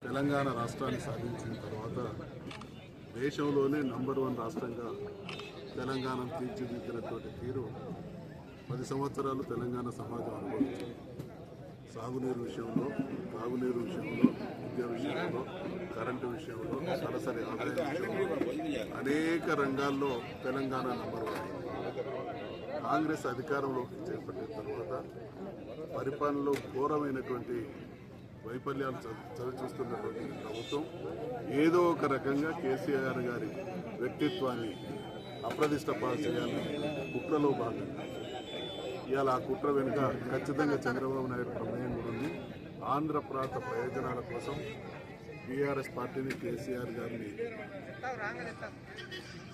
తెలంగాణ రాష్ట్రాన్ని సాధించిన తర్వాత దేశంలోనే నంబర్ 1 రాష్ట్రంగా తెలంగాణను తీర్చిదిద్దినటువంటి తీరు 10 సంవత్సరాలు తెలంగాణ సమాజం అనుభవించింది. సాగునీరు విషయంలో, తాగునీరు విషయంలో, విద్య విషయంలో, కరెంటు విషయంలో, సరాసరి ఆదాయం విషయంలో అనేక రంగాల్లో తెలంగాణ నంబర్ 1. కాంగ్రెస్ అధికారంలోకి చేపట్టిన తర్వాత పరిపాలనలో ఘోరమైనటువంటి వైఫల్యాలు చవిచూస్తున్నటువంటి ప్రభుత్వం ఏదో ఒక రకంగా కేసీఆర్ గారి వ్యక్తిత్వాన్ని అప్రతిష్టపాలు చేయాలని కుట్రలో భాగంగా ఇవాళ ఆ కుట్ర వెనుక ఖచ్చితంగా చంద్రబాబు నాయుడు ప్రమేయం కూడా ఉంది. ఆంధ్ర ప్రాంత ప్రయోజనాల కోసం బీఆర్ఎస్ పార్టీని, కేసీఆర్ గారిని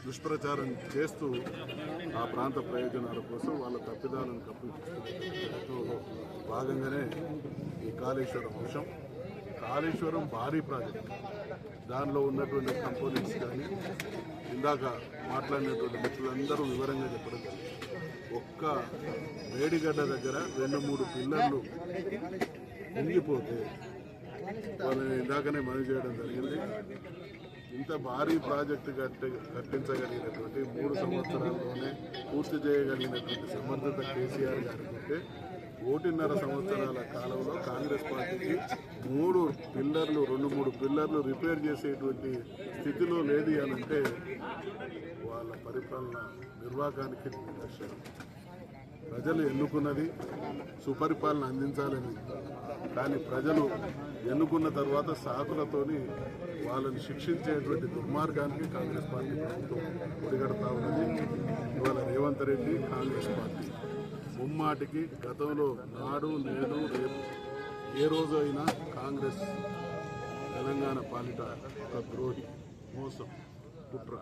దుష్ప్రచారం చేస్తూ ఆ ప్రాంత ప్రయోజనాల కోసం వాళ్ళ తప్పిదాలను కప్పిపుచ్చుకునే భాగంగానే ఈ కాళేశ్వరం అంశం. కాళేశ్వరం భారీ ప్రాజెక్ట్, దానిలో ఉన్నటువంటి కంపోనెంట్స్ కానీ ఇందాక మాట్లాడినటువంటి మిత్రులందరూ వివరంగా చెప్పడం జరిగింది. ఒక్క వేడిగడ్డ దగ్గర 2-3 పిల్లర్లు ఉంగిపోతే వాళ్ళని ఇందాకనే మనవి చేయడం జరిగింది. ఇంత భారీ ప్రాజెక్టు కట్టించగలిగినటువంటి 3 సంవత్సరాల్లోనే పూర్తి చేయగలిగినటువంటి సమర్థత కేసీఆర్ గారికి ఉంటే 1.5 సంవత్సరాల కాలంలో కాంగ్రెస్ పార్టీకి 3 పిల్లర్లు 2-3 పిల్లర్లు రిపేర్ చేసేటువంటి స్థితిలో లేదు అనంటే వాళ్ళ పరిపాలన నిర్వాహకానికి నిదర్శనం. ప్రజలు ఎన్నుకున్నది సుపరిపాలన అందించాలని, కానీ ప్రజలు ఎన్నుకున్న తర్వాత సాకులతోని వాళ్ళని శిక్షించేటువంటి దుర్మార్గానికి కాంగ్రెస్ పార్టీ ప్రభుత్వం ఒడిగడతా ఉన్నది. ఇవాళ రేవంత్ రెడ్డి కాంగ్రెస్ పార్టీ ముమ్మాటికి గతంలో నాడు నేడు రేపు ఏ రోజు అయినా కాంగ్రెస్ తెలంగాణ పాలిట ఒక ద్రోహి, మోసం, కుట్ర.